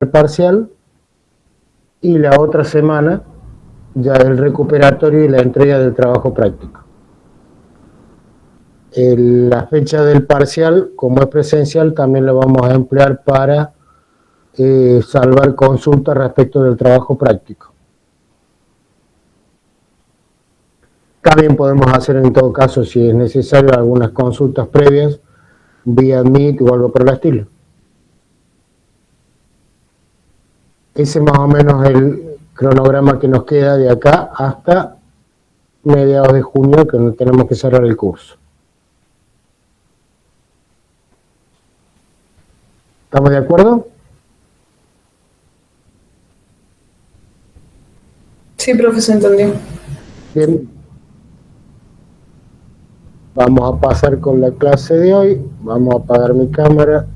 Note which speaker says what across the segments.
Speaker 1: parcial y la otra semana ya el recuperatorio y la entrega del trabajo práctico. La fecha del parcial, como es presencial, también lo vamos a emplear para salvar consultas respecto del trabajo práctico. También podemos hacer en todo caso, si es necesario, algunas consultas previas vía Meet o algo por el estilo. Ese es más o menos el cronograma que nos queda de acá hasta mediados de junio, que tenemos que cerrar el curso. ¿Estamos de acuerdo?
Speaker 2: Sí, profesor, entendió.
Speaker 1: Bien. Vamos a pasar con la clase de hoy. Vamos a apagar mi cámara.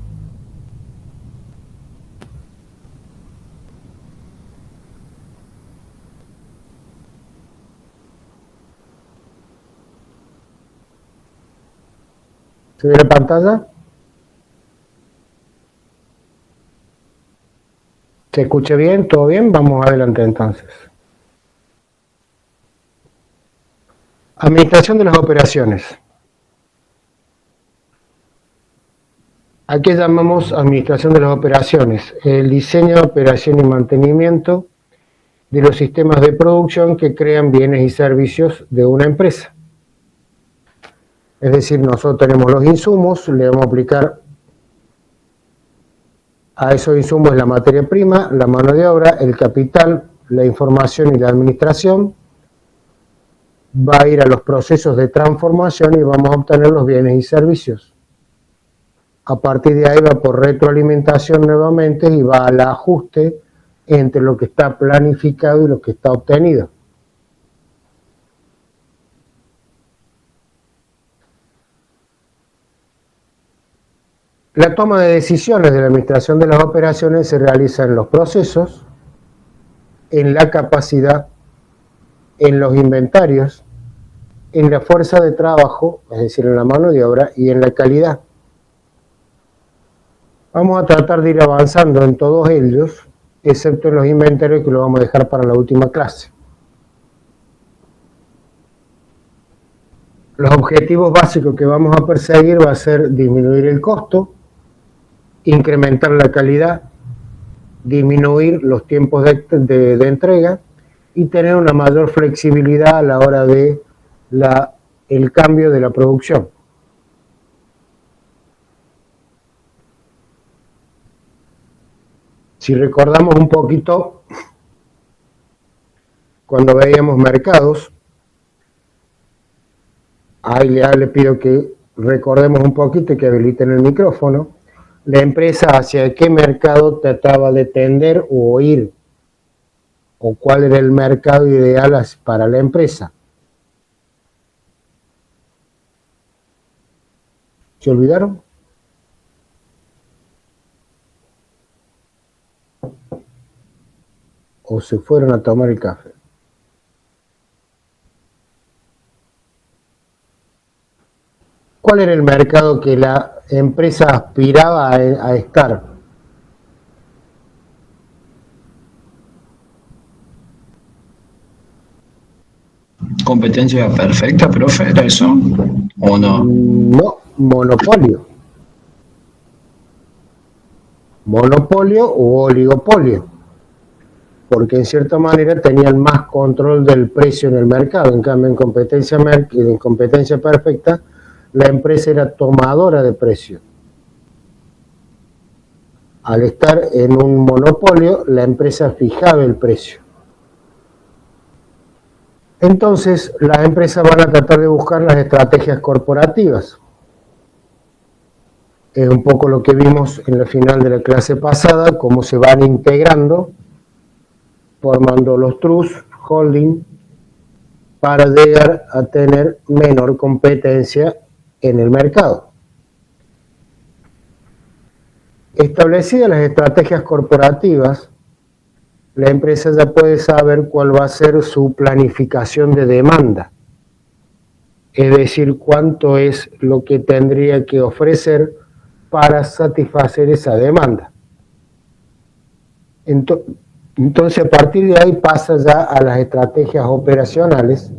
Speaker 1: ¿Se ve la pantalla? ¿Se escucha bien? ¿Todo bien? Vamos adelante entonces. Administración de las operaciones. ¿A qué llamamos administración de las operaciones? El diseño, operación y mantenimiento de los sistemas de producción que crean bienes y servicios de una empresa. Es decir, nosotros tenemos los insumos, le vamos a aplicar a esos insumos la materia prima, la mano de obra, el capital, la información y la administración. Va a ir a los procesos de transformación y vamos a obtener los bienes y servicios. A partir de ahí va por retroalimentación nuevamente y va al ajuste entre lo que está planificado y lo que está obtenido. La toma de decisiones de la administración de las operaciones se realiza en los procesos, en la capacidad, en los inventarios, en la fuerza de trabajo, es decir, en la mano de obra, y en la calidad. Vamos a tratar de ir avanzando en todos ellos, excepto en los inventarios, que lo vamos a dejar para la última clase. Los objetivos básicos que vamos a perseguir va a ser disminuir el costo, incrementar la calidad, disminuir los tiempos de entrega y tener una mayor flexibilidad a la hora de el cambio de la producción. Si recordamos un poquito, cuando veíamos mercados, ahí le pido que recordemos un poquito y que habiliten el micrófono. La empresa hacia qué mercado trataba de tender o ir, o cuál era el mercado ideal para la empresa. ¿Se olvidaron? ¿O se fueron a tomar el café? ¿Cuál era el mercado que la empresa aspiraba a estar?
Speaker 3: ¿Competencia perfecta, profe, era eso? ¿O no?
Speaker 1: No, monopolio. Monopolio u oligopolio. Porque en cierta manera tenían más control del precio en el mercado. En cambio, en competencia perfecta, la empresa era tomadora de precio. Al estar en un monopolio, la empresa fijaba el precio. Entonces, las empresas van a tratar de buscar las estrategias corporativas. Es un poco lo que vimos en la final de la clase pasada, cómo se van integrando, formando los trust holding, para llegar a tener menor competencia en el mercado. Establecidas las estrategias corporativas, la empresa ya puede saber cuál va a ser su planificación de demanda, es decir, cuánto es lo que tendría que ofrecer para satisfacer esa demanda. Entonces, a partir de ahí pasa ya a las estrategias operacionales.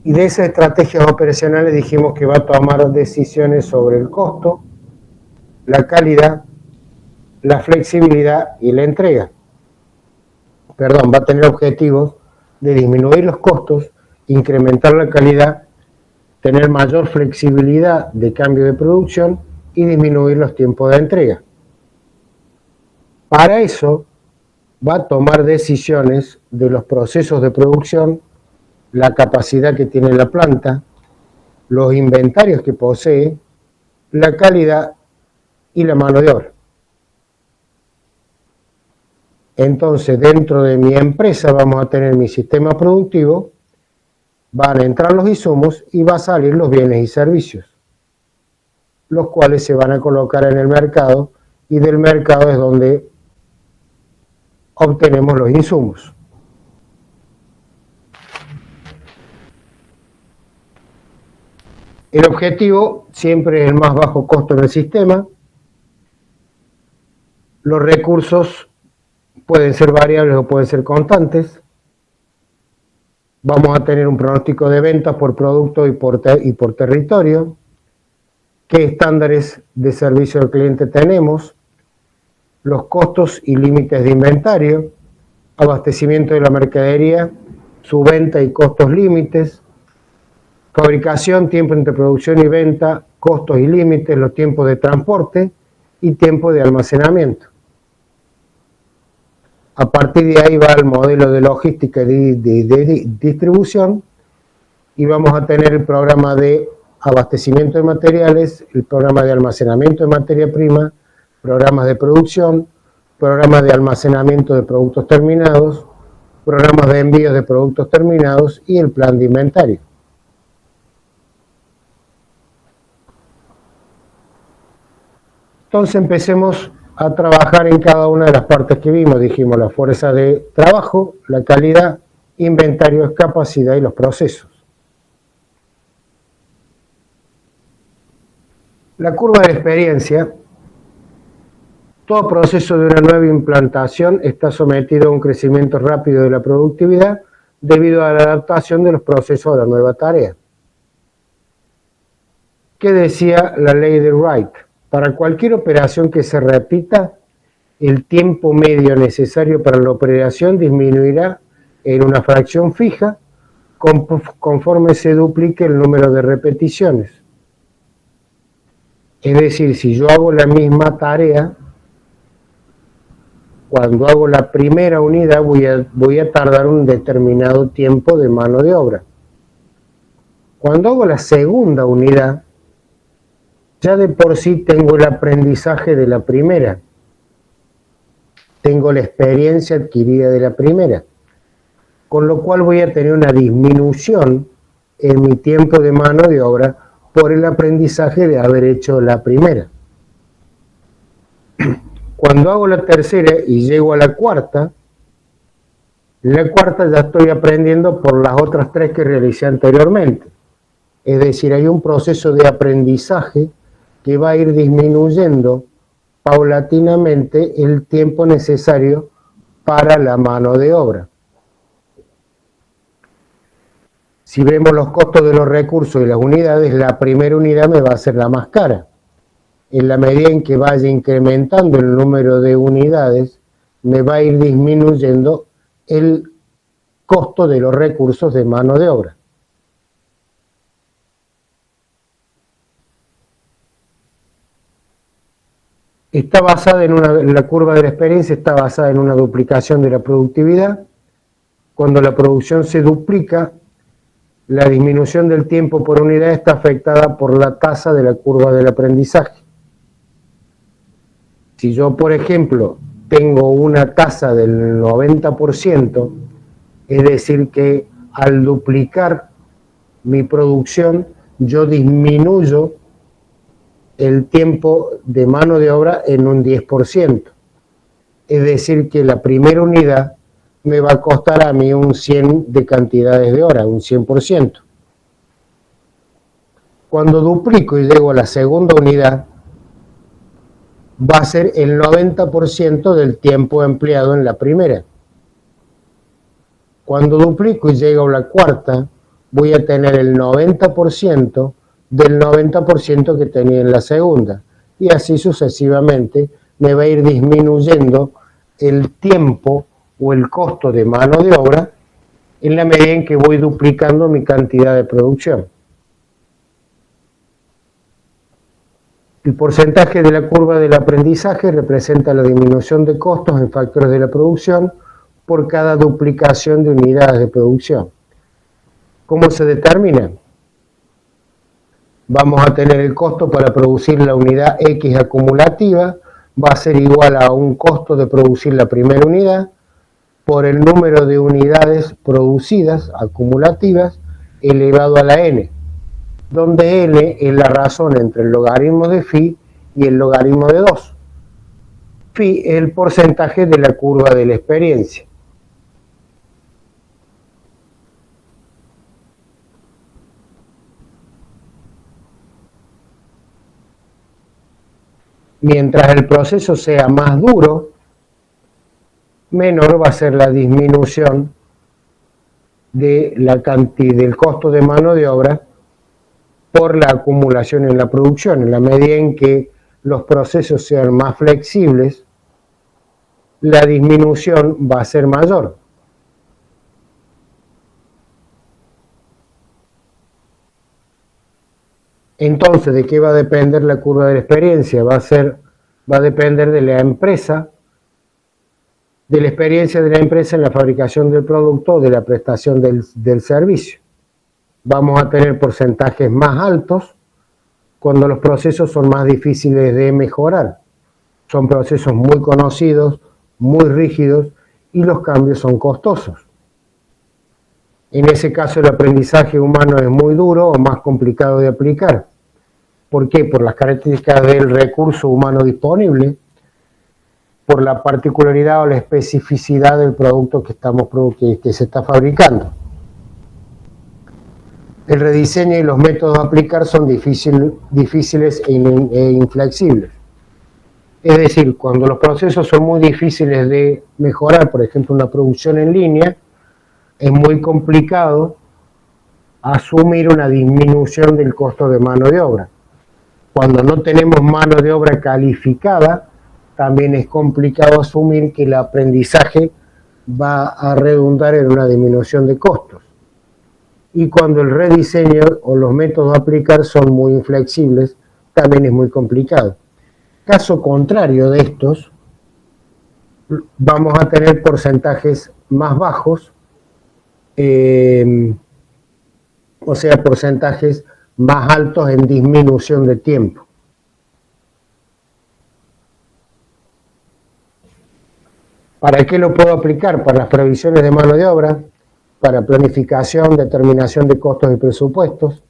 Speaker 1: Y de esas estrategias operacionales dijimos que va a tomar decisiones sobre el costo, la calidad, la flexibilidad y la entrega. Va a tener objetivos de disminuir los costos, incrementar la calidad, tener mayor flexibilidad de cambio de producción y disminuir los tiempos de entrega. Para eso va a tomar decisiones de los procesos de producción, la capacidad que tiene la planta, los inventarios que posee, la calidad y la mano de obra. Entonces, dentro de mi empresa vamos a tener mi sistema productivo, van a entrar los insumos y va a salir los bienes y servicios, los cuales se van a colocar en el mercado y del mercado es donde obtenemos los insumos. El objetivo siempre es el más bajo costo en el sistema. Los recursos pueden ser variables o pueden ser constantes. Vamos a tener un pronóstico de ventas por producto y por territorio. ¿Qué estándares de servicio al cliente tenemos? Los costos y límites de inventario, abastecimiento de la mercadería, su venta y costos límites, fabricación, tiempo entre producción y venta, costos y límites, los tiempos de transporte y tiempo de almacenamiento. A partir de ahí va el modelo de logística y de distribución y vamos a tener el programa de abastecimiento de materiales, el programa de almacenamiento de materia prima, programas de producción, programas de almacenamiento de productos terminados, programas de envío de productos terminados y el plan de inventario. Entonces empecemos a trabajar en cada una de las partes que vimos. Dijimos la fuerza de trabajo, la calidad, inventario, capacidad y los procesos. La curva de experiencia. Todo proceso de una nueva implantación está sometido a un crecimiento rápido de la productividad debido a la adaptación de los procesos a la nueva tarea. ¿Qué decía la ley de Wright? Para cualquier operación que se repita, el tiempo medio necesario para la operación disminuirá en una fracción fija conforme se duplique el número de repeticiones. Es decir, si yo hago la misma tarea, cuando hago la primera unidad voy a tardar un determinado tiempo de mano de obra. Cuando hago la segunda unidad, ya de por sí tengo el aprendizaje de la primera. Tengo la experiencia adquirida de la primera. Con lo cual voy a tener una disminución en mi tiempo de mano de obra por el aprendizaje de haber hecho la primera. Cuando hago la tercera y llego a la cuarta ya estoy aprendiendo por las otras tres que realicé anteriormente. Es decir, hay un proceso de aprendizaje que va a ir disminuyendo paulatinamente el tiempo necesario para la mano de obra. Si vemos los costos de los recursos y las unidades, la primera unidad me va a ser la más cara. En la medida en que vaya incrementando el número de unidades, me va a ir disminuyendo el costo de los recursos de mano de obra. Está basada la curva de la experiencia está basada en una duplicación de la productividad. Cuando la producción se duplica, la disminución del tiempo por unidad está afectada por la tasa de la curva del aprendizaje. Si yo, por ejemplo, tengo una tasa del 90%, es decir que al duplicar mi producción, yo disminuyo el tiempo de mano de obra en un 10%. Es decir que la primera unidad me va a costar a mí un 100 de cantidades de horas, un 100%. Cuando duplico y llego a la segunda unidad, va a ser el 90% del tiempo empleado en la primera. Cuando duplico y llego a la cuarta, voy a tener el 90% del 90% que tenía en la segunda. Y así sucesivamente me va a ir disminuyendo el tiempo o el costo de mano de obra en la medida en que voy duplicando mi cantidad de producción. El porcentaje de la curva del aprendizaje representa la disminución de costos en factores de la producción por cada duplicación de unidades de producción. ¿Cómo se determina? Vamos a tener el costo para producir la unidad X acumulativa, va a ser igual a un costo de producir la primera unidad por el número de unidades producidas acumulativas elevado a la n, donde n es la razón entre el logaritmo de phi y el logaritmo de 2. Phi es el porcentaje de la curva de la experiencia. Mientras el proceso sea más duro, menor va a ser la disminución de la cantidad del costo de mano de obra por la acumulación en la producción. En la medida en que los procesos sean más flexibles, la disminución va a ser mayor. Entonces, ¿de qué va a depender la curva de la experiencia? Va a depender de la empresa, de la experiencia de la empresa en la fabricación del producto o de la prestación del servicio. Vamos a tener porcentajes más altos cuando los procesos son más difíciles de mejorar. Son procesos muy conocidos, muy rígidos y los cambios son costosos. En ese caso el aprendizaje humano es muy duro o más complicado de aplicar. ¿Por qué? Por las características del recurso humano disponible, por la particularidad o la especificidad del producto que se está fabricando. El rediseño y los métodos a aplicar son difíciles e inflexibles. Es decir, cuando los procesos son muy difíciles de mejorar, por ejemplo, una producción en línea, es muy complicado asumir una disminución del costo de mano de obra. Cuando no tenemos mano de obra calificada, también es complicado asumir que el aprendizaje va a redundar en una disminución de costos. Y cuando el rediseño o los métodos a aplicar son muy inflexibles, también es muy complicado. Caso contrario de estos, vamos a tener porcentajes más bajos, o sea, porcentajes más altos en disminución de tiempo. ¿Para qué lo puedo aplicar? Para las previsiones de mano de obra, para planificación, determinación de costos y presupuestos,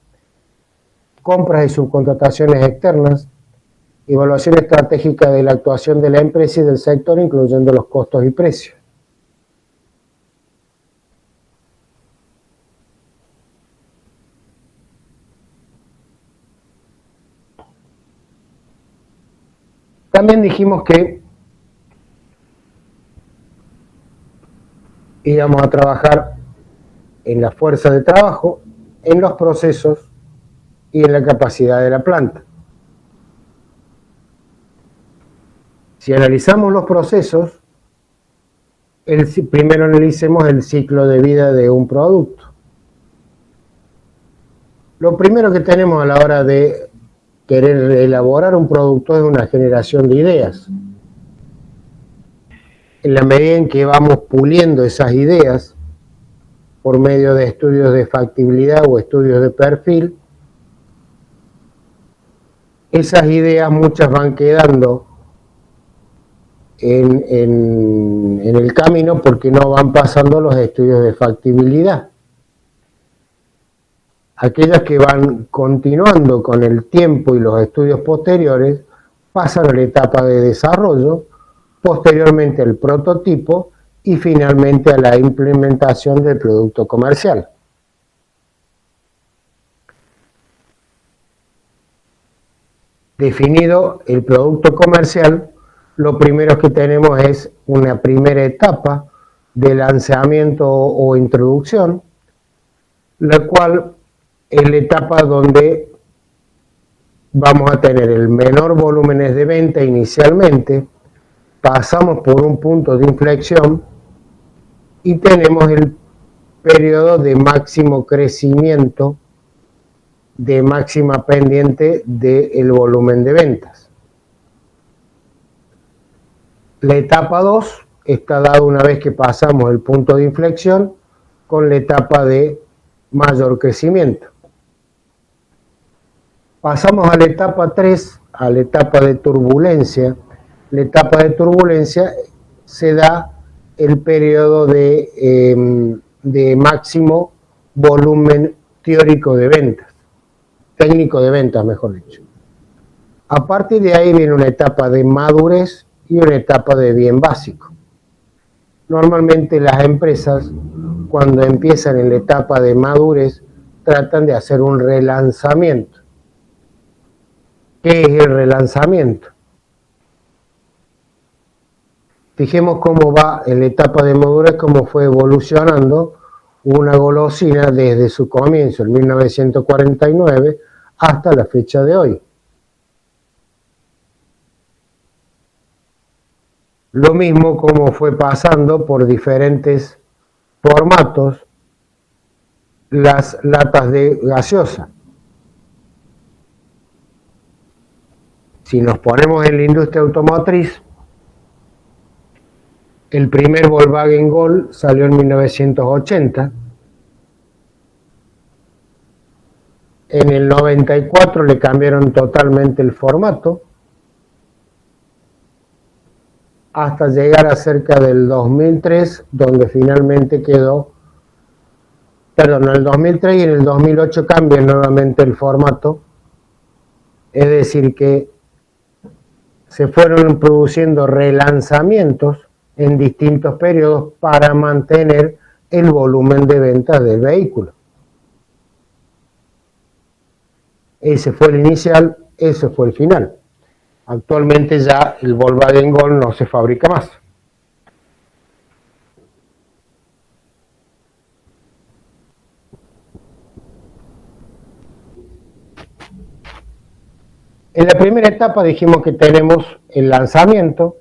Speaker 1: compras y subcontrataciones externas, evaluación estratégica de la actuación de la empresa y del sector, incluyendo los costos y precios. También dijimos que íbamos a trabajar en la fuerza de trabajo, en los procesos y en la capacidad de la planta. Si analizamos los procesos, primero analicemos el ciclo de vida de un producto. Lo primero que tenemos a la hora de querer elaborar un producto es una generación de ideas. En la medida en que vamos puliendo esas ideas por medio de estudios de factibilidad o estudios de perfil, esas ideas muchas van quedando en el camino porque no van pasando los estudios de factibilidad. Aquellas que van continuando con el tiempo y los estudios posteriores pasan a la etapa de desarrollo, posteriormente al prototipo y finalmente a la implementación del producto comercial. Definido el producto comercial, lo primero que tenemos es una primera etapa de lanzamiento o introducción, la cual es la etapa donde vamos a tener el menor volumen de venta inicialmente, pasamos por un punto de inflexión y tenemos el periodo de máximo crecimiento, de máxima pendiente del volumen de ventas. La etapa 2 está dada una vez que pasamos el punto de inflexión con la etapa de mayor crecimiento. Pasamos a la etapa 3, a la etapa de turbulencia. La etapa de turbulencia se da el periodo de máximo volumen teórico de ventas, técnico de ventas, mejor dicho. A partir de ahí viene una etapa de madurez y una etapa de bien básico. Normalmente las empresas, cuando empiezan en la etapa de madurez, tratan de hacer un relanzamiento. ¿Qué es el relanzamiento? Fijemos cómo va en la etapa de madurez, cómo fue evolucionando una golosina desde su comienzo, en 1949, hasta la fecha de hoy. Lo mismo como fue pasando por diferentes formatos las latas de gaseosa. Si nos ponemos en la industria automotriz, el primer Volkswagen Gol salió en 1980. En el 94 le cambiaron totalmente el formato, hasta llegar a cerca del 2003, donde finalmente quedó, perdón, en el 2003 y en el 2008 cambian nuevamente el formato, es decir que se fueron produciendo relanzamientos en distintos periodos para mantener el volumen de ventas del vehículo. Ese fue el inicial, ese fue el final. Actualmente ya el Volkswagen Gol no se fabrica más. En la primera etapa dijimos que tenemos el lanzamiento.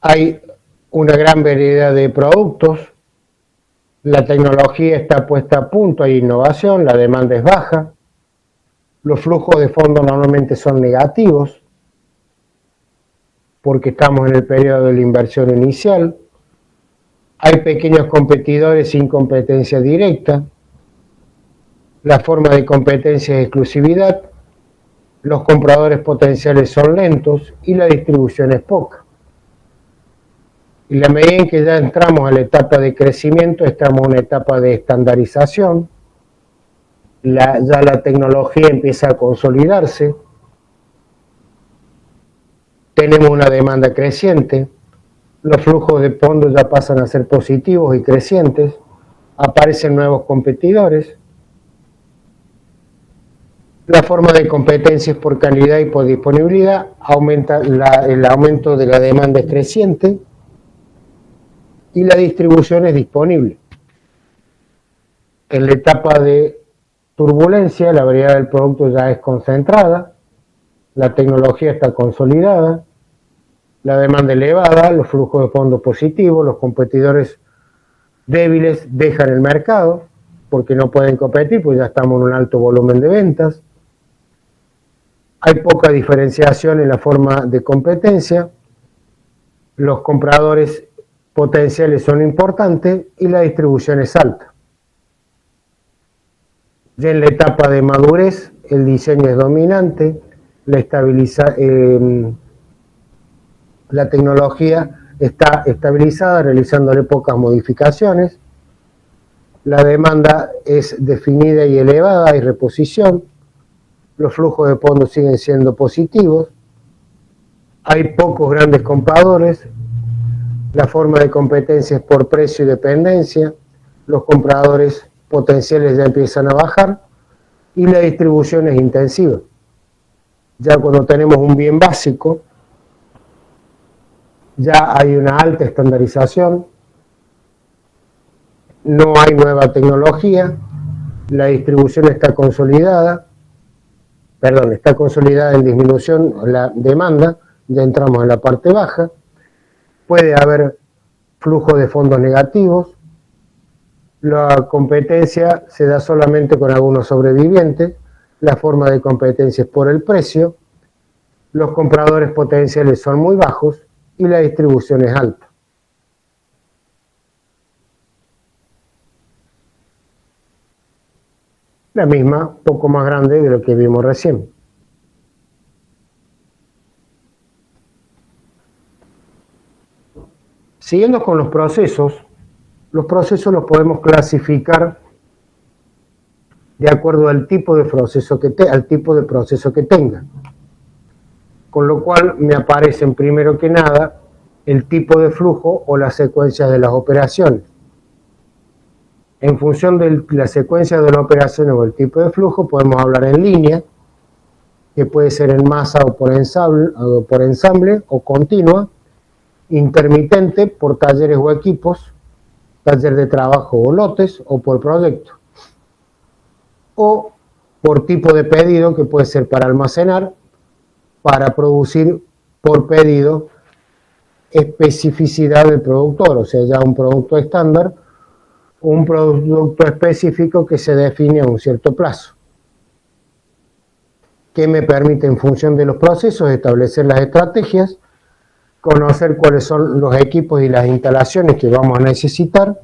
Speaker 1: Hay una gran variedad de productos. La tecnología está puesta a punto, hay innovación, la demanda es baja. Los flujos de fondos normalmente son negativos porque estamos en el periodo de la inversión inicial. Hay pequeños competidores sin competencia directa. La forma de competencia es exclusividad. Los compradores potenciales son lentos y la distribución es poca. Y la medida en que ya entramos a la etapa de crecimiento, estamos en una etapa de estandarización. Ya la tecnología empieza a consolidarse, tenemos una demanda creciente, los flujos de fondos ya pasan a ser positivos y crecientes, aparecen nuevos competidores, la forma de competencia es por calidad y por disponibilidad, el aumento de la demanda es creciente y la distribución es disponible. En la etapa de turbulencia, la variedad del producto ya es concentrada, la tecnología está consolidada, la demanda elevada, los flujos de fondos positivos, los competidores débiles dejan el mercado porque no pueden competir, pues ya estamos en un alto volumen de ventas. Hay poca diferenciación en la forma de competencia, los compradores potenciales son importantes y la distribución es alta. Ya en la etapa de madurez, el diseño es dominante, la tecnología está estabilizada, realizándole pocas modificaciones. La demanda es definida y elevada, hay reposición. Los flujos de fondos siguen siendo positivos. Hay pocos grandes compradores. La forma de competencia es por precio y dependencia. Los compradores potenciales ya empiezan a bajar y la distribución es intensiva. Ya cuando tenemos un bien básico, ya hay una alta estandarización, no hay nueva tecnología, la distribución está consolidada, en disminución la demanda, ya entramos en la parte baja, puede haber flujo de fondos negativos, la competencia se da solamente con algunos sobrevivientes, la forma de competencia es por el precio, los compradores potenciales son muy bajos y la distribución es alta. La misma, poco más grande de lo que vimos recién. Siguiendo con los procesos los podemos clasificar de acuerdo al tipo de proceso que tenga. Con lo cual me aparecen primero que nada el tipo de flujo o la secuencia de las operaciones. En función de la secuencia de las operaciones o el tipo de flujo podemos hablar en línea, que puede ser en masa o por ensamble o continua, intermitente por talleres o equipos, taller de trabajo o lotes o por proyecto, o por tipo de pedido, que puede ser para almacenar, para producir por pedido, especificidad del productor, o sea, ya un producto estándar, un producto específico que se define a un cierto plazo, que me permite en función de los procesos establecer las estrategias, conocer cuáles son los equipos y las instalaciones que vamos a necesitar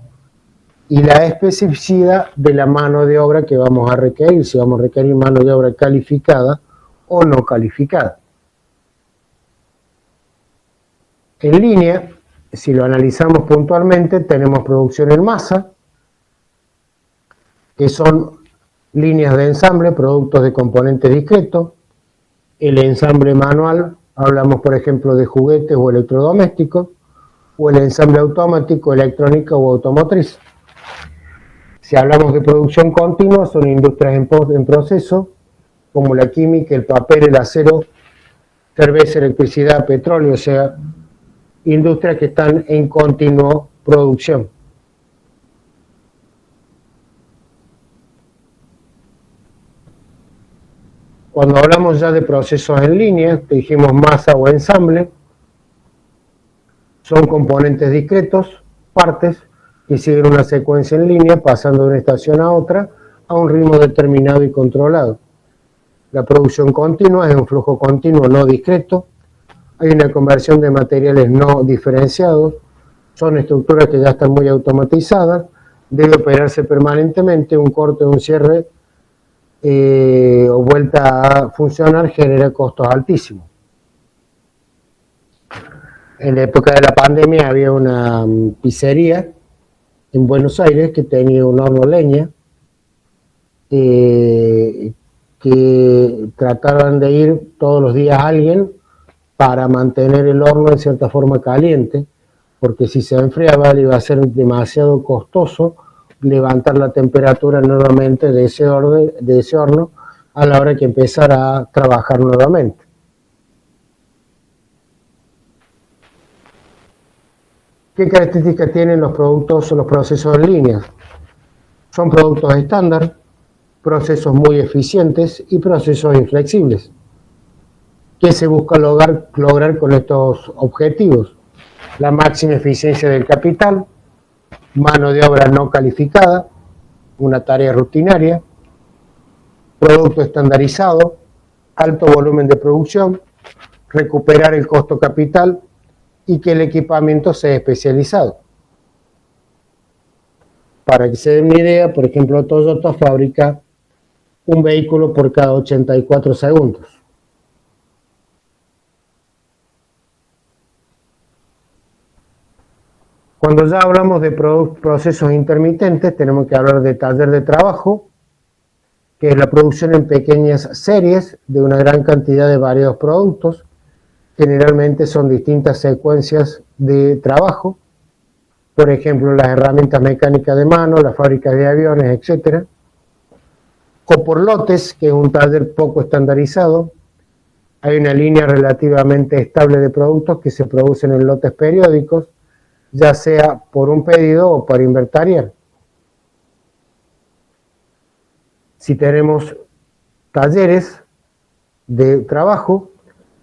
Speaker 1: y la especificidad de la mano de obra que vamos a requerir, si vamos a requerir mano de obra calificada o no calificada. En línea, si lo analizamos puntualmente, tenemos producción en masa, que son líneas de ensamble, productos de componentes discretos. El ensamble manual, hablamos por ejemplo de juguetes o electrodomésticos, o el ensamble automático, electrónica o automotriz. Si hablamos de producción continua, son industrias en proceso, como la química, el papel, el acero, cerveza, electricidad, petróleo, o sea, industrias que están en continua producción. Cuando hablamos ya de procesos en línea, dijimos masa o ensamble, son componentes discretos, partes, que siguen una secuencia en línea, pasando de una estación a otra, a un ritmo determinado y controlado. La producción continua es un flujo continuo no discreto, hay una conversión de materiales no diferenciados, son estructuras que ya están muy automatizadas, debe operarse permanentemente, un corte o un cierre o vuelta a funcionar genera costos altísimos. En la época de la pandemia había una pizzería en Buenos Aires que tenía un horno leña, que trataban de ir todos los días a alguien para mantener el horno en cierta forma caliente, porque si se enfriaba le iba a ser demasiado costoso levantar la temperatura nuevamente de ese horno a la hora que empezara a trabajar nuevamente. ¿Qué características tienen los productos o los procesos en línea? Son productos estándar, procesos muy eficientes y procesos inflexibles. ¿Qué se busca lograr con estos objetivos? La máxima eficiencia del capital, mano de obra no calificada, una tarea rutinaria, producto estandarizado, alto volumen de producción, recuperar el costo capital y que el equipamiento sea especializado. Para que se den una idea, por ejemplo, Toyota fabrica un vehículo por cada 84 segundos. Cuando ya hablamos de procesos intermitentes, tenemos que hablar de taller de trabajo, que es la producción en pequeñas series de una gran cantidad de variados productos. Generalmente son distintas secuencias de trabajo, por ejemplo, las herramientas mecánicas de mano, las fábricas de aviones, etc. o por lotes, que es un taller poco estandarizado. Hay una línea relativamente estable de productos que se producen en lotes periódicos, ya sea por un pedido o para inventariar. Si tenemos talleres de trabajo,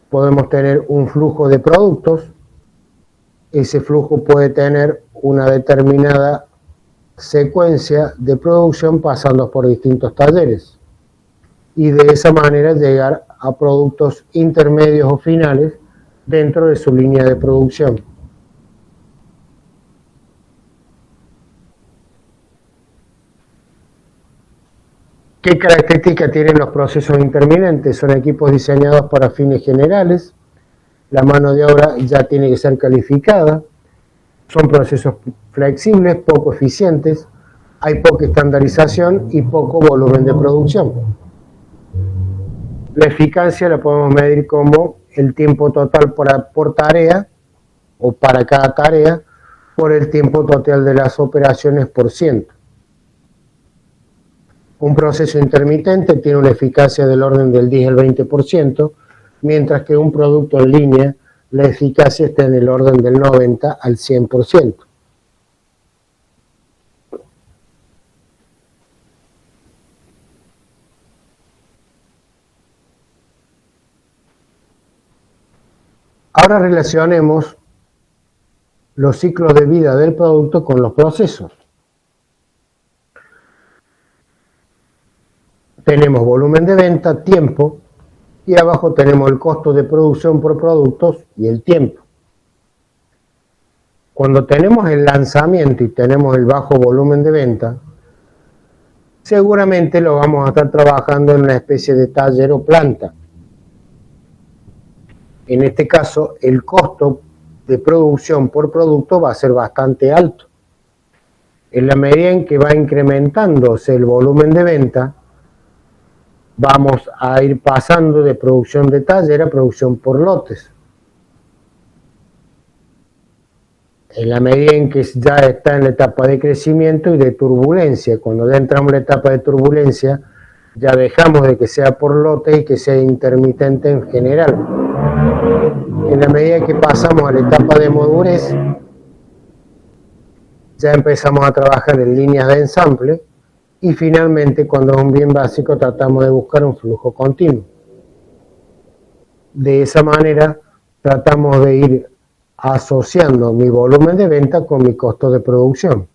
Speaker 1: podemos tener un flujo de productos. Ese flujo puede tener una determinada secuencia de producción pasando por distintos talleres y de esa manera llegar a productos intermedios o finales dentro de su línea de producción. ¿Qué características tienen los procesos intermitentes? Son equipos diseñados para fines generales, la mano de obra ya tiene que ser calificada, son procesos flexibles, poco eficientes, hay poca estandarización y poco volumen de producción. La eficacia la podemos medir como el tiempo total por tarea o para cada tarea por el tiempo total de las operaciones por ciento. Un proceso intermitente tiene una eficacia del orden del 10 al 20%, mientras que un producto en línea la eficacia está en el orden del 90 al 100%. Ahora relacionemos los ciclos de vida del producto con los procesos. Tenemos volumen de venta, tiempo, y abajo tenemos el costo de producción por productos y el tiempo. Cuando tenemos el lanzamiento y tenemos el bajo volumen de venta, seguramente lo vamos a estar trabajando en una especie de taller o planta. En este caso, el costo de producción por producto va a ser bastante alto. En la medida en que va incrementándose el volumen de venta, vamos a ir pasando de producción de taller a producción por lotes. En la medida en que ya está en la etapa de crecimiento y de turbulencia, cuando ya entramos en la etapa de turbulencia, ya dejamos de que sea por lotes y que sea intermitente en general. En la medida que pasamos a la etapa de madurez, ya empezamos a trabajar en líneas de ensamble y finalmente, cuando es un bien básico, tratamos de buscar un flujo continuo. De esa manera, tratamos de ir asociando mi volumen de venta con mi costo de producción.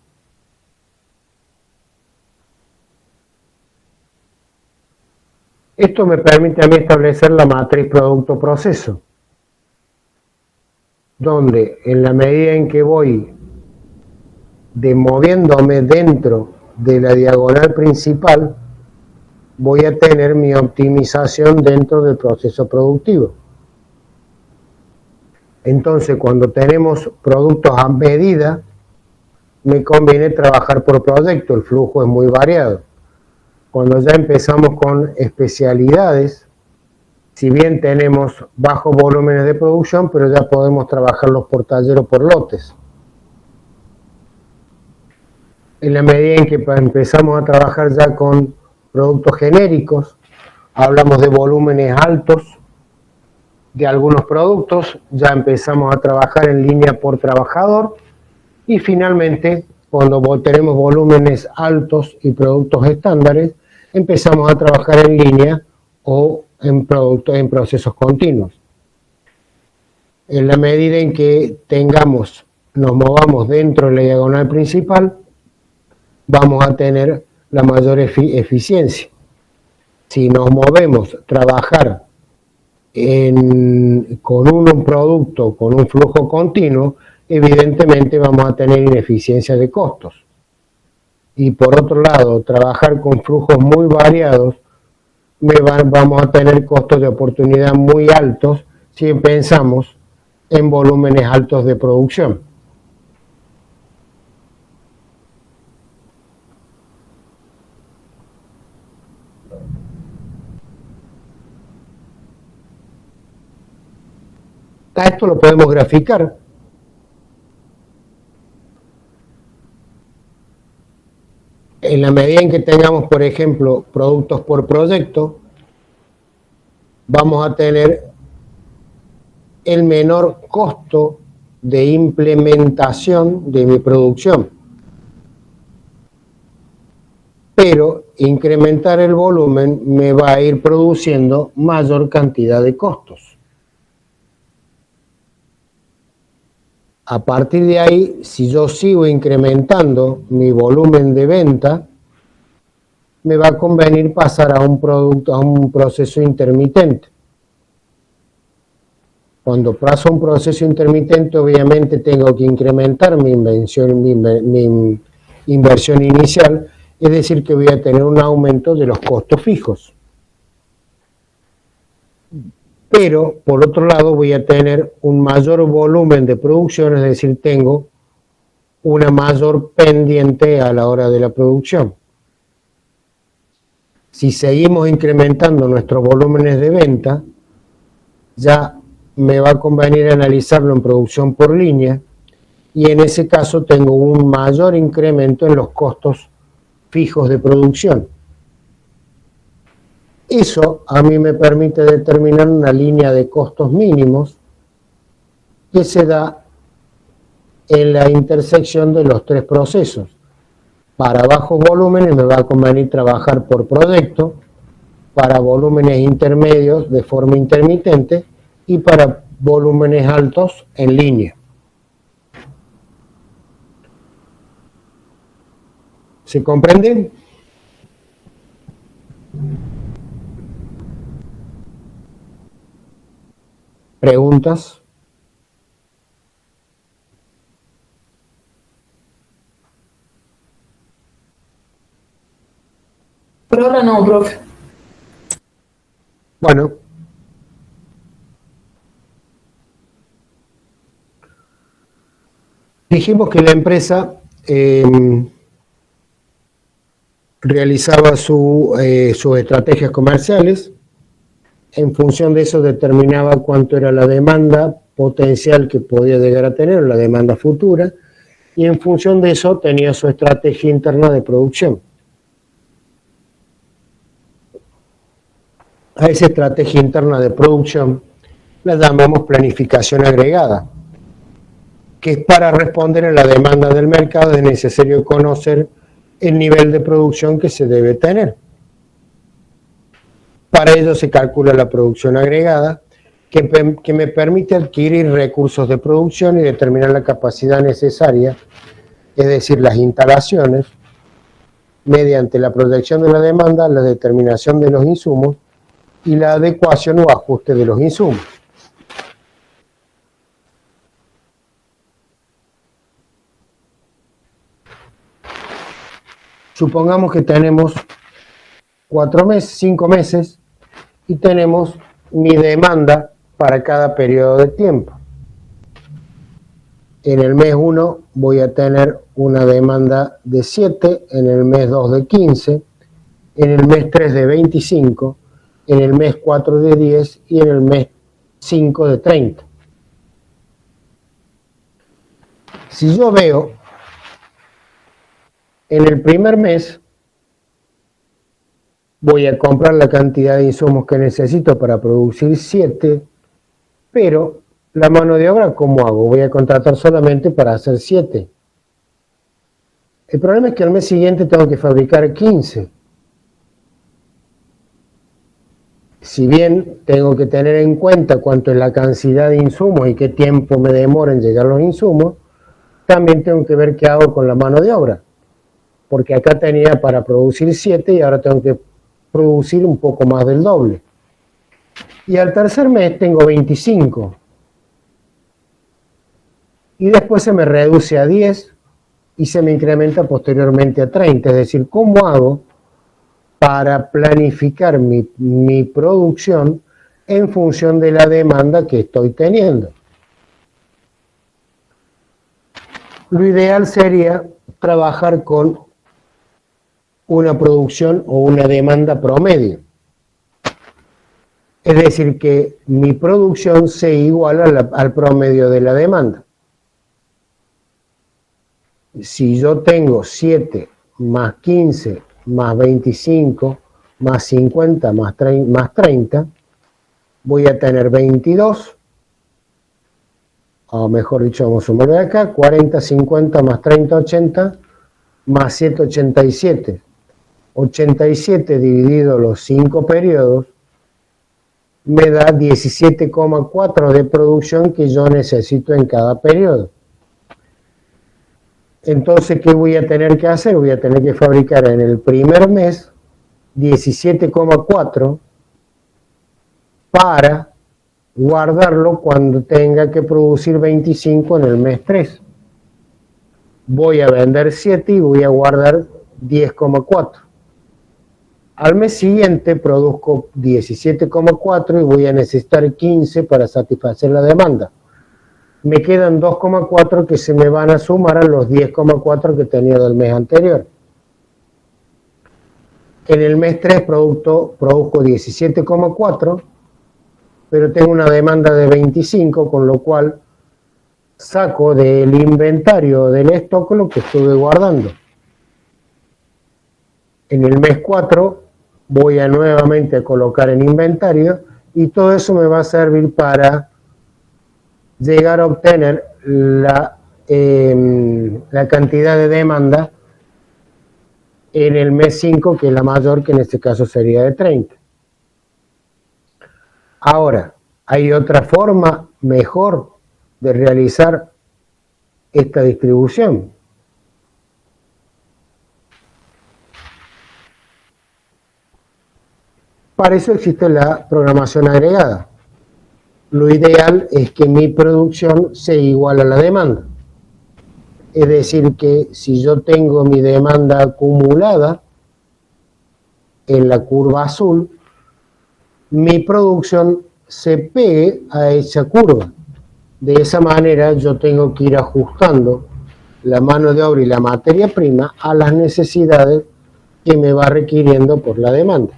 Speaker 1: Esto me permite a mí establecer la matriz producto-proceso, donde en la medida en que voy moviéndome dentro de la diagonal principal, voy a tener mi optimización dentro del proceso productivo. Entonces, cuando tenemos productos a medida, me conviene trabajar por proyecto, el flujo es muy variado. Cuando ya empezamos con especialidades, si bien tenemos bajos volúmenes de producción, pero ya podemos trabajarlos por taller o por lotes. En la medida en que empezamos a trabajar ya con productos genéricos, hablamos de volúmenes altos de algunos productos, ya empezamos a trabajar en línea por trabajador y finalmente, cuando tenemos volúmenes altos y productos estándares, empezamos a trabajar en línea o en procesos continuos. En la medida en que nos movamos dentro de la diagonal principal, vamos a tener la mayor eficiencia. Si nos movemos trabajar con un producto, con un flujo continuo, evidentemente vamos a tener ineficiencia de costos. Y por otro lado, trabajar con flujos muy variados, vamos a tener costos de oportunidad muy altos si pensamos en volúmenes altos de producción. A esto lo podemos graficar. En la medida en que tengamos, por ejemplo, productos por proyecto, vamos a tener el menor costo de implementación de mi producción. Pero incrementar el volumen me va a ir produciendo mayor cantidad de costos. A partir de ahí, si yo sigo incrementando mi volumen de venta, me va a convenir pasar a un proceso intermitente. Cuando paso a un proceso intermitente, obviamente tengo que incrementar mi inversión inicial, es decir, que voy a tener un aumento de los costos fijos. Pero, por otro lado, voy a tener un mayor volumen de producción, es decir, tengo una mayor pendiente a la hora de la producción. Si seguimos incrementando nuestros volúmenes de venta, ya me va a convenir analizarlo en producción por línea, y en ese caso tengo un mayor incremento en los costos fijos de producción. Eso a mí me permite determinar una línea de costos mínimos que se da en la intersección de los tres procesos. Para bajos volúmenes me va a convenir trabajar por proyecto, para volúmenes intermedios de forma intermitente y para volúmenes altos en línea. ¿Se comprende? ¿Preguntas?
Speaker 2: Por ahora no, profe.
Speaker 1: Bueno. Dijimos que la empresa realizaba sus estrategias comerciales. En función de eso determinaba cuánto era la demanda potencial que podía llegar a tener, la demanda futura, y en función de eso tenía su estrategia interna de producción. A esa estrategia interna de producción la llamamos planificación agregada, que es para responder a la demanda del mercado es necesario conocer el nivel de producción que se debe tener. Para ello se calcula la producción agregada, que me permite adquirir recursos de producción y determinar la capacidad necesaria, es decir, las instalaciones, mediante la proyección de la demanda, la determinación de los insumos y la adecuación o ajuste de los insumos. Supongamos que tenemos 4 meses, 5 meses, y tenemos mi demanda para cada periodo de tiempo. En el mes 1 voy a tener una demanda de 7, en el mes 2 de 15, en el mes 3 de 25, en el mes 4 de 10 y en el mes 5 de 30. Si yo veo en el primer mes voy a comprar la cantidad de insumos que necesito para producir 7, pero la mano de obra, ¿cómo hago? Voy a contratar solamente para hacer 7. El problema es que al mes siguiente tengo que fabricar 15. Si bien tengo que tener en cuenta cuánto es la cantidad de insumos y qué tiempo me demora en llegar los insumos, también tengo que ver qué hago con la mano de obra. Porque acá tenía para producir 7 y ahora tengo que producir un poco más del doble. Y al tercer mes tengo 25. Y después se me reduce a 10 y se me incrementa posteriormente a 30. Es decir, ¿cómo hago para planificar mi producción en función de la demanda que estoy teniendo? Lo ideal sería trabajar con una producción o una demanda promedio. Es decir, que mi producción sea igual al promedio de la demanda. Si yo tengo 7 más 15, más 25, más 50, más 30, voy a tener 22, o mejor dicho, vamos a sumarlo de acá, 40, 50, más 30, 80, más 7, 87. 87 dividido los 5 periodos me da 17,4 de producción que yo necesito en cada periodo. Entonces, ¿qué voy a tener que hacer? Voy a tener que fabricar en el primer mes 17,4 para guardarlo cuando tenga que producir 25 en el mes 3. Voy a vender 7 y voy a guardar 10,4. Al mes siguiente produzco 17,4 y voy a necesitar 15 para satisfacer la demanda. Me quedan 2,4 que se me van a sumar a los 10,4 que tenía del mes anterior. En el mes 3 produzco 17,4, pero tengo una demanda de 25, con lo cual saco del inventario del stock lo que estuve guardando. En el mes 4 voy a nuevamente colocar en inventario y todo eso me va a servir para llegar a obtener la cantidad de demanda en el mes 5, que es la mayor, que en este caso sería de 30. Ahora, hay otra forma mejor de realizar esta distribución. Para eso existe la programación agregada. Lo ideal es que mi producción sea igual a la demanda. Es decir, que si yo tengo mi demanda acumulada en la curva azul, mi producción se pegue a esa curva. De esa manera yo tengo que ir ajustando la mano de obra y la materia prima a las necesidades que me va requiriendo por la demanda.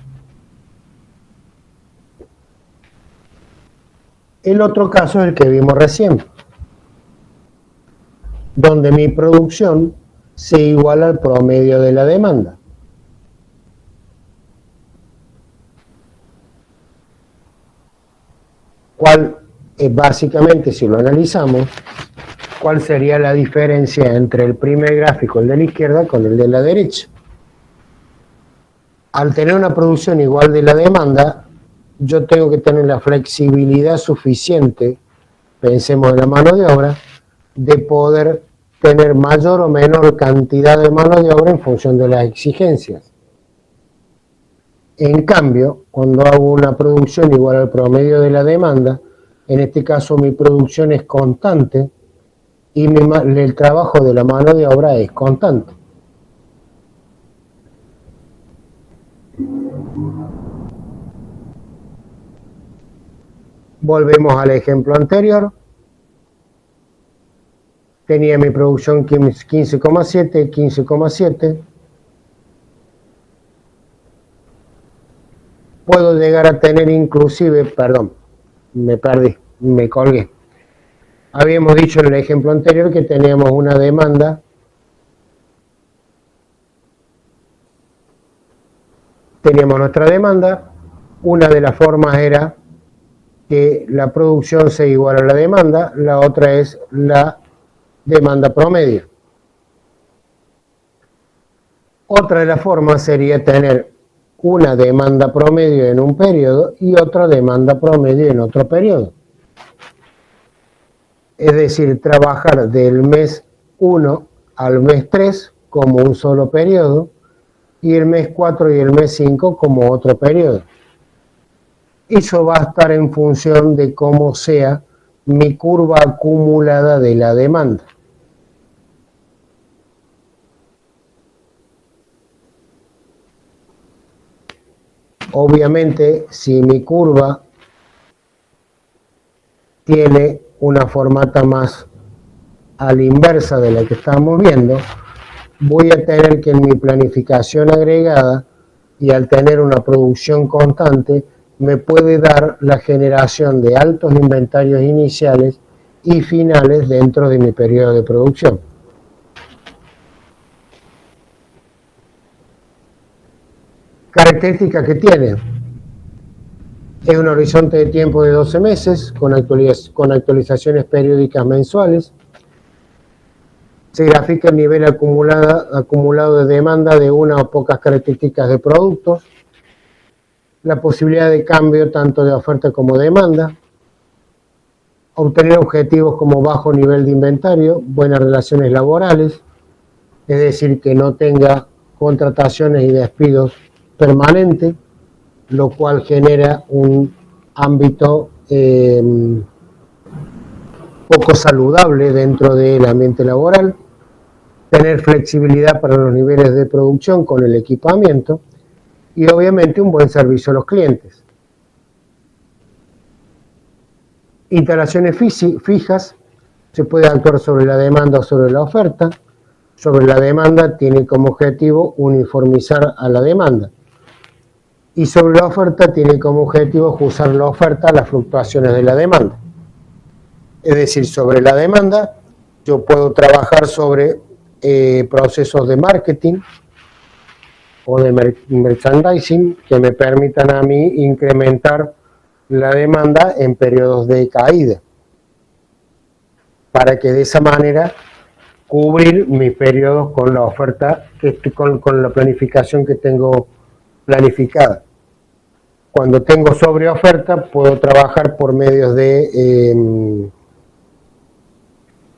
Speaker 1: El otro caso es el que vimos recién, donde mi producción se iguala al promedio de la demanda. ¿Cuál es básicamente, si lo analizamos, cuál sería la diferencia entre el primer gráfico, el de la izquierda, con el de la derecha? Al tener una producción igual de la demanda, yo tengo que tener la flexibilidad suficiente, pensemos en la mano de obra, de poder tener mayor o menor cantidad de mano de obra en función de las exigencias. En cambio, cuando hago una producción igual al promedio de la demanda, en este caso mi producción es constante y el trabajo de la mano de obra es constante. Volvemos al ejemplo anterior. Tenía mi producción 15,7, 15,7. Puedo llegar a tener inclusive, perdón, me perdí, me colgué. Habíamos dicho en el ejemplo anterior que teníamos una demanda nuestra demanda. Una de las formas era que la producción se iguala a la demanda, la otra es la demanda promedio. Otra de las formas sería tener una demanda promedio en un periodo y otra demanda promedio en otro periodo. Es decir, trabajar del mes 1 al mes 3 como un solo periodo y el mes 4 y el mes 5 como otro periodo. Eso va a estar en función de cómo sea mi curva acumulada de la demanda. Obviamente, si mi curva tiene una formata más a la inversa de la que estamos viendo, voy a tener que en mi planificación agregada y al tener una producción constante, me puede dar la generación de altos inventarios iniciales y finales dentro de mi periodo de producción. Características que tiene. Es un horizonte de tiempo de 12 meses, con actualizaciones periódicas mensuales. Se grafica el nivel acumulado de demanda de una o pocas características de productos. La posibilidad de cambio tanto de oferta como de demanda. Obtener objetivos como bajo nivel de inventario, buenas relaciones laborales, es decir, que no tenga contrataciones y despidos permanentes, lo cual genera un ámbito poco saludable dentro del ambiente laboral. Tener flexibilidad para los niveles de producción con el equipamiento y obviamente un buen servicio a los clientes. Instalaciones fijas, se puede actuar sobre la demanda o sobre la oferta. Sobre la demanda tiene como objetivo uniformizar a la demanda. Y sobre la oferta tiene como objetivo ajustar la oferta a las fluctuaciones de la demanda. Es decir, sobre la demanda yo puedo trabajar sobre procesos de marketing o de merchandising que me permitan a mí incrementar la demanda en periodos de caída, para que de esa manera cubrir mis periodos con la oferta, con la planificación que tengo planificada. Cuando tengo sobreoferta, puedo trabajar por medios de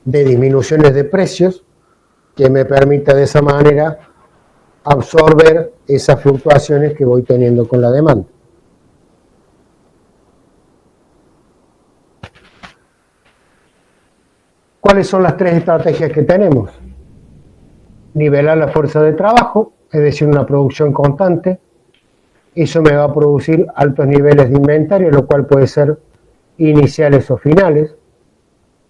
Speaker 1: disminuciones de precios, que me permita de esa manera absorber esas fluctuaciones que voy teniendo con la demanda. ¿Cuáles son las 3 estrategias que tenemos? Nivelar la fuerza de trabajo, es decir, una producción constante. Eso me va a producir altos niveles de inventario, lo cual puede ser iniciales o finales.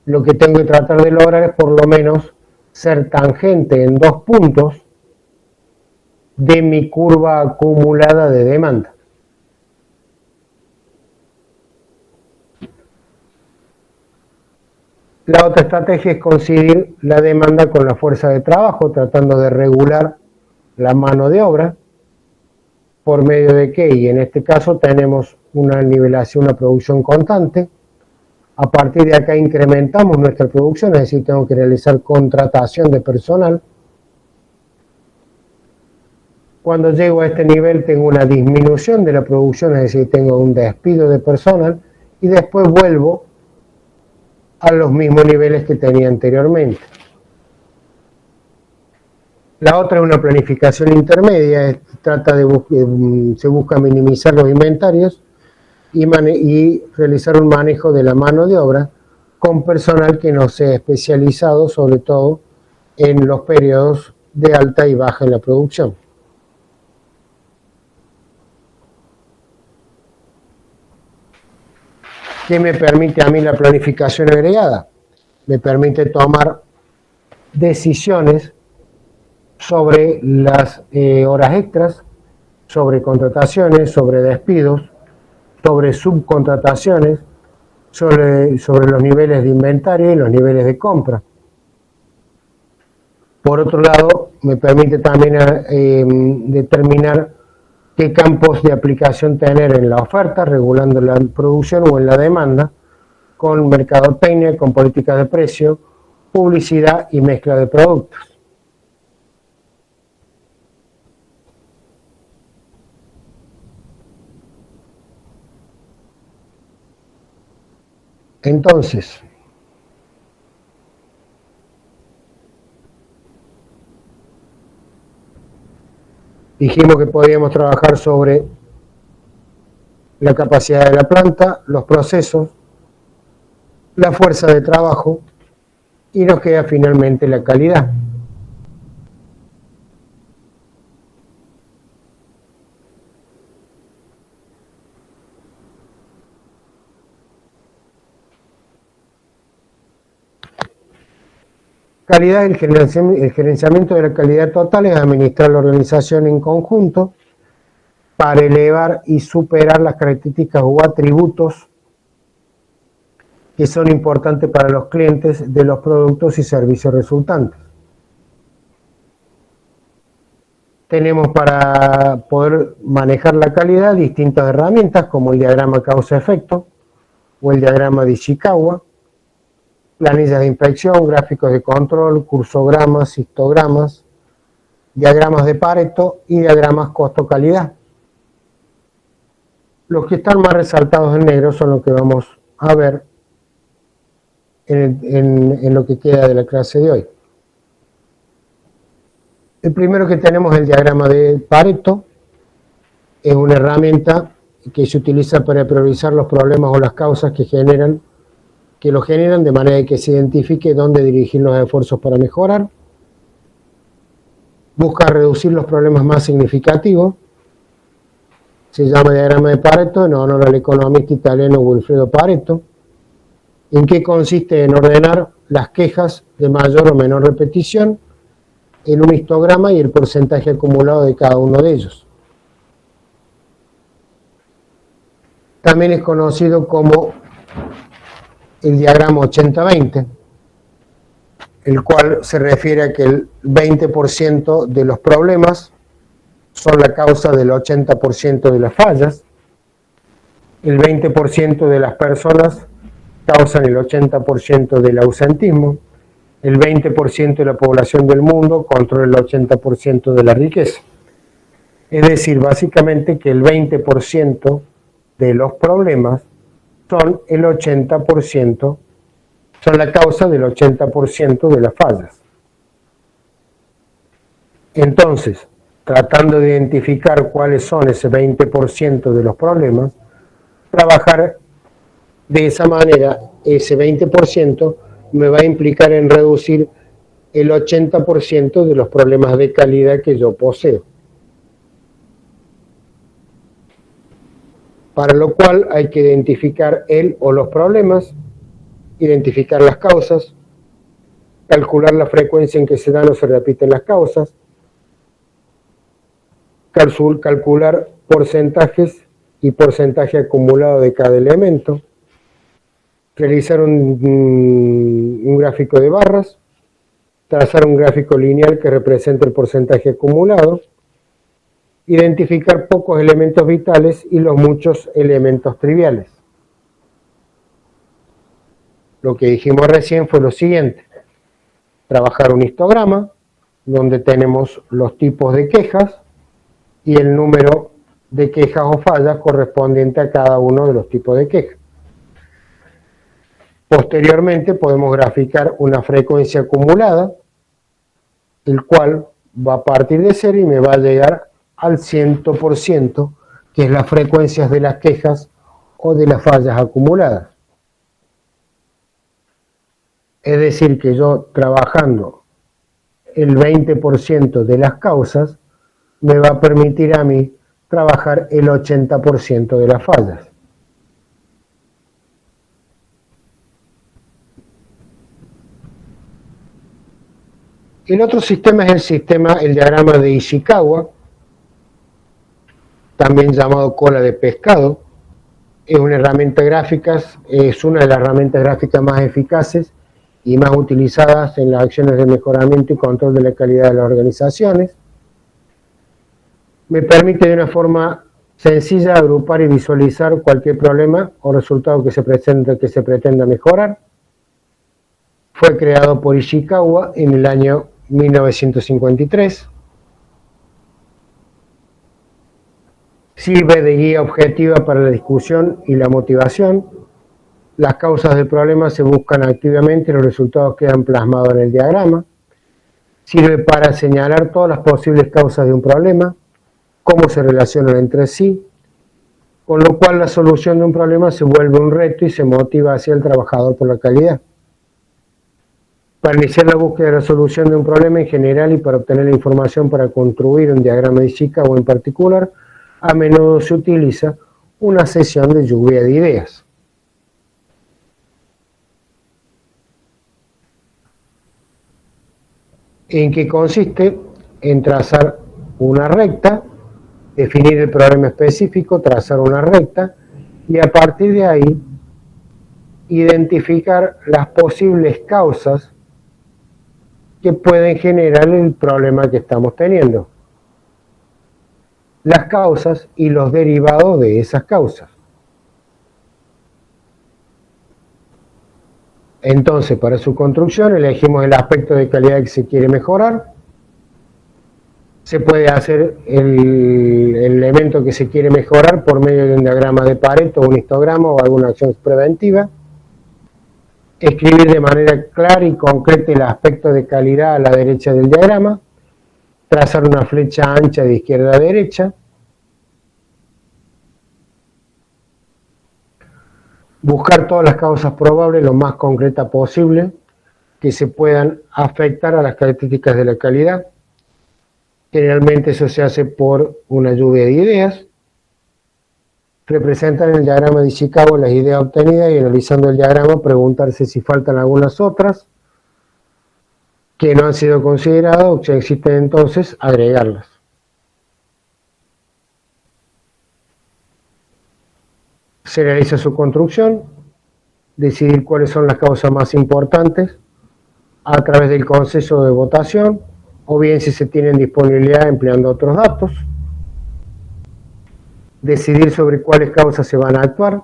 Speaker 1: Lo que tengo que tratar de lograr es por lo menos ser tangente en 2 puntos de mi curva acumulada de demanda. La otra estrategia es coincidir la demanda con la fuerza de trabajo, tratando de regular la mano de obra, por medio de que, y en este caso tenemos una nivelación, una producción constante. A partir de acá incrementamos nuestra producción, es decir, tengo que realizar contratación de personal. Cuando llego a este nivel tengo una disminución de la producción, es decir, tengo un despido de personal, y después vuelvo a los mismos niveles que tenía anteriormente. La otra es una planificación intermedia, se busca minimizar los inventarios y realizar un manejo de la mano de obra con personal que no sea especializado, sobre todo en los periodos de alta y baja en la producción. ¿Qué me permite a mí la planificación agregada? Me permite tomar decisiones sobre las horas extras, sobre contrataciones, sobre despidos, sobre subcontrataciones, sobre los niveles de inventario y los niveles de compra. Por otro lado, me permite también determinar qué campos de aplicación tener en la oferta, regulando la producción o en la demanda, con mercadotecnia, con políticas de precio, publicidad y mezcla de productos. Entonces, dijimos que podíamos trabajar sobre la capacidad de la planta, los procesos, la fuerza de trabajo y nos queda finalmente la calidad. Calidad, el gerenciamiento de la calidad total es administrar la organización en conjunto para elevar y superar las características o atributos que son importantes para los clientes de los productos y servicios resultantes. Tenemos para poder manejar la calidad distintas herramientas como el diagrama causa-efecto o el diagrama de Ishikawa, planillas de inspección, gráficos de control, cursogramas, histogramas, diagramas de Pareto y diagramas costo-calidad. Los que están más resaltados en negro son los que vamos a ver en lo que queda de la clase de hoy. El primero que tenemos es el diagrama de Pareto. Es una herramienta que se utiliza para priorizar los problemas o las causas que lo generan, de manera que se identifique dónde dirigir los esfuerzos para mejorar. Busca reducir los problemas más significativos. Se llama diagrama de Pareto en honor al economista italiano Wilfredo Pareto. ¿En qué consiste? En ordenar las quejas de mayor o menor repetición en un histograma y el porcentaje acumulado de cada uno de ellos. También es conocido como el diagrama 80-20, el cual se refiere a que el 20% de los problemas son la causa del 80% de las fallas, el 20% de las personas causan el 80% del ausentismo, el 20% de la población del mundo controla el 80% de la riqueza. Es decir, básicamente que el 20% de los problemas son el 80%, son la causa del 80% de las fallas. Entonces, tratando de identificar cuáles son ese 20% de los problemas, trabajar de esa manera, ese 20% me va a implicar en reducir el 80% de los problemas de calidad que yo poseo. Para lo cual hay que identificar el o los problemas, identificar las causas, calcular la frecuencia en que se dan o se repiten las causas, calcular porcentajes y porcentaje acumulado de cada elemento, realizar un gráfico de barras, trazar un gráfico lineal que represente el porcentaje acumulado, identificar pocos elementos vitales y los muchos elementos triviales. Lo que dijimos recién fue lo siguiente: trabajar un histograma donde tenemos los tipos de quejas y el número de quejas o fallas correspondiente a cada uno de los tipos de quejas. Posteriormente podemos graficar una frecuencia acumulada, el cual va a partir de 0 y me va a llegar al 100%, que es las frecuencias de las quejas o de las fallas acumuladas. Es decir, que yo trabajando el 20% de las causas, me va a permitir a mí trabajar el 80% de las fallas. El otro sistema es el diagrama de Ishikawa, también llamado cola de pescado. Es una herramienta gráfica, es una de las herramientas gráficas más eficaces y más utilizadas en las acciones de mejoramiento y control de la calidad de las organizaciones. Me permite de una forma sencilla agrupar y visualizar cualquier problema o resultado que se pretenda mejorar. Fue creado por Ishikawa en el año 1953. Sirve de guía objetiva para la discusión y la motivación. Las causas del problema se buscan activamente y los resultados quedan plasmados en el diagrama. Sirve para señalar todas las posibles causas de un problema, cómo se relacionan entre sí, con lo cual la solución de un problema se vuelve un reto y se motiva hacia el trabajador por la calidad. Para iniciar la búsqueda de la solución de un problema en general y para obtener la información para construir un diagrama de Ishikawa en particular, a menudo se utiliza una sesión de lluvia de ideas. ¿En qué consiste? En trazar una recta, definir el problema específico, trazar una recta y a partir de ahí identificar las posibles causas que pueden generar el problema que estamos teniendo. las causas y los derivados de esas causas. Entonces, para su construcción elegimos el aspecto de calidad que se quiere mejorar. Se puede hacer el elemento que se quiere mejorar por medio de un diagrama de Pareto, un histograma o alguna acción preventiva. Escribir de manera clara y concreta el aspecto de calidad a la derecha del diagrama. Trazar una flecha ancha de izquierda a derecha. Buscar todas las causas probables lo más concretas posible que se puedan afectar a las características de la calidad. Generalmente eso se hace por una lluvia de ideas. Representar en el diagrama de Ishikawa las ideas obtenidas y analizando el diagrama preguntarse si faltan algunas otras que no han sido consideradas o si existen, entonces agregarlas. Se realiza su construcción, decidir cuáles son las causas más importantes a través del consenso de votación, o bien si se tienen disponibilidad empleando otros datos, decidir sobre cuáles causas se van a actuar.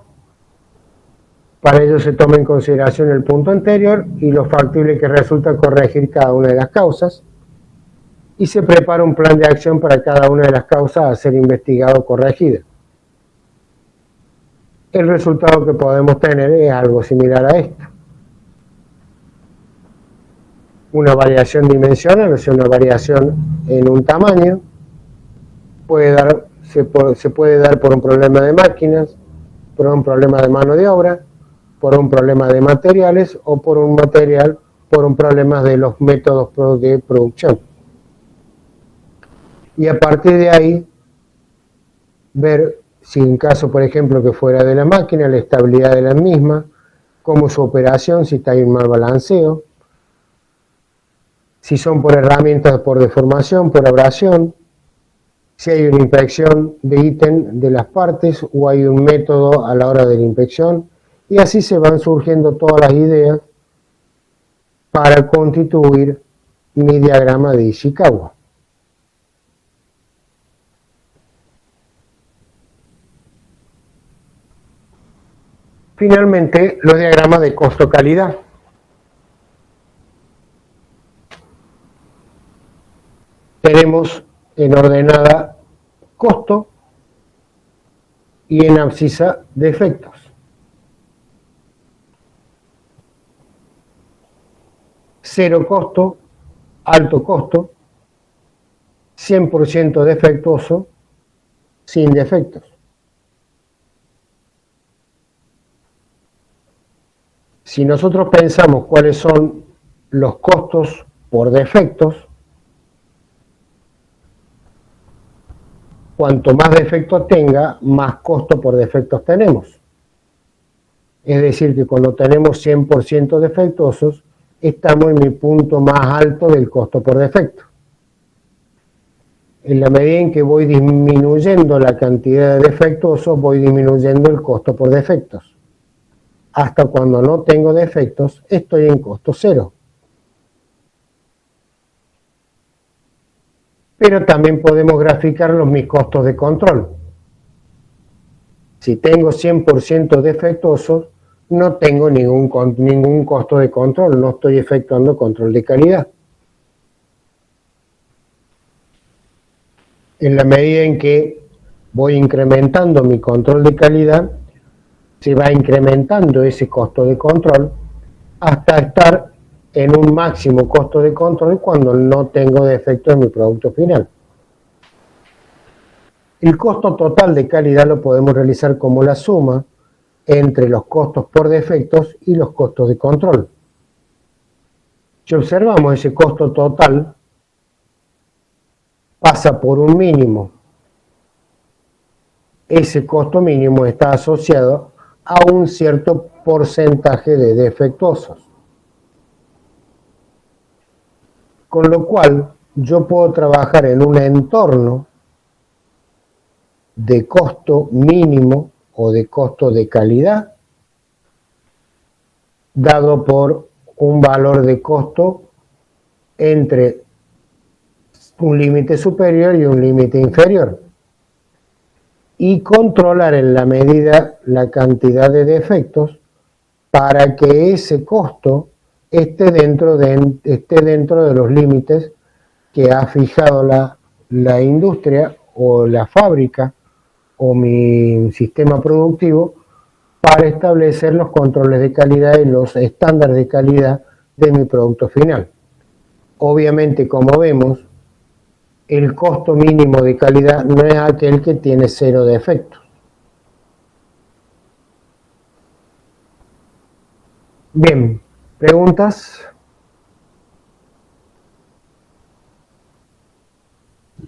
Speaker 1: Para ello se toma en consideración el punto anterior y lo factible que resulta corregir cada una de las causas, y se prepara un plan de acción para cada una de las causas a ser investigada o corregida. El resultado que podemos tener es algo similar a esto. Una variación dimensional, o sea, una variación en un tamaño, se puede dar por un problema de máquinas, por un problema de mano de obra, por un problema de materiales o por un problema de los métodos de producción. Y a partir de ahí, ver si en caso, por ejemplo, que fuera de la máquina, la estabilidad de la misma, cómo su operación, si está en mal balanceo, si son por herramientas por deformación, por abrasión, si hay una inspección de ítem de las partes o hay un método a la hora de la inspección, y así se van surgiendo todas las ideas para constituir mi diagrama de Ishikawa. Finalmente, los diagramas de costo-calidad. Tenemos en ordenada costo y en abscisa defectos. Cero costo, alto costo, 100% defectuoso, sin defectos. Si nosotros pensamos cuáles son los costos por defectos, cuanto más defectos tenga, más costo por defectos tenemos. Es decir, que cuando tenemos 100% defectuosos, estamos en mi punto más alto del costo por defecto. En la medida en que voy disminuyendo la cantidad de defectuosos, voy disminuyendo el costo por defectos. Hasta cuando no tengo defectos, estoy en costo cero. Pero también podemos graficar mis costos de control. Si tengo 100% defectuosos, no tengo ningún costo de control, no estoy efectuando control de calidad. En la medida en que voy incrementando mi control de calidad, se va incrementando ese costo de control hasta estar en un máximo costo de control cuando no tengo defectos en mi producto final. El costo total de calidad lo podemos realizar como la suma entre los costos por defectos y los costos de control. Si observamos ese costo total, pasa por un mínimo. Ese costo mínimo está asociado a un cierto porcentaje de defectuosos. Con lo cual, yo puedo trabajar en un entorno de costo mínimo o de costo de calidad, dado por un valor de costo entre un límite superior y un límite inferior. y controlar en la medida la cantidad de defectos para que ese costo esté dentro de los límites que ha fijado la industria o la fábrica o mi sistema productivo para establecer los controles de calidad y los estándares de calidad de mi producto final. Obviamente, como vemos, el costo mínimo de calidad no es aquel que tiene 0 defectos. Bien, ¿preguntas?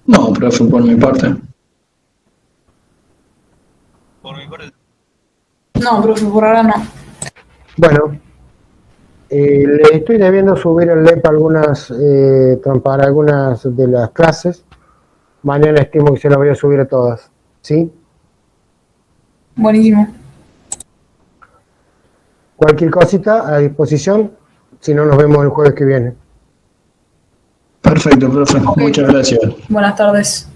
Speaker 3: No, profe, por mi parte.
Speaker 2: No, profe, por ahora no.
Speaker 1: Bueno, le estoy debiendo subir el LEP para algunas de las clases. Mañana estimo que se las voy a subir a todas. ¿Sí?
Speaker 2: Buenísimo.
Speaker 1: Cualquier cosita a disposición. Si no, nos vemos el jueves que viene.
Speaker 3: Perfecto, profe.
Speaker 2: Ok.
Speaker 3: Muchas gracias.
Speaker 2: Buenas tardes.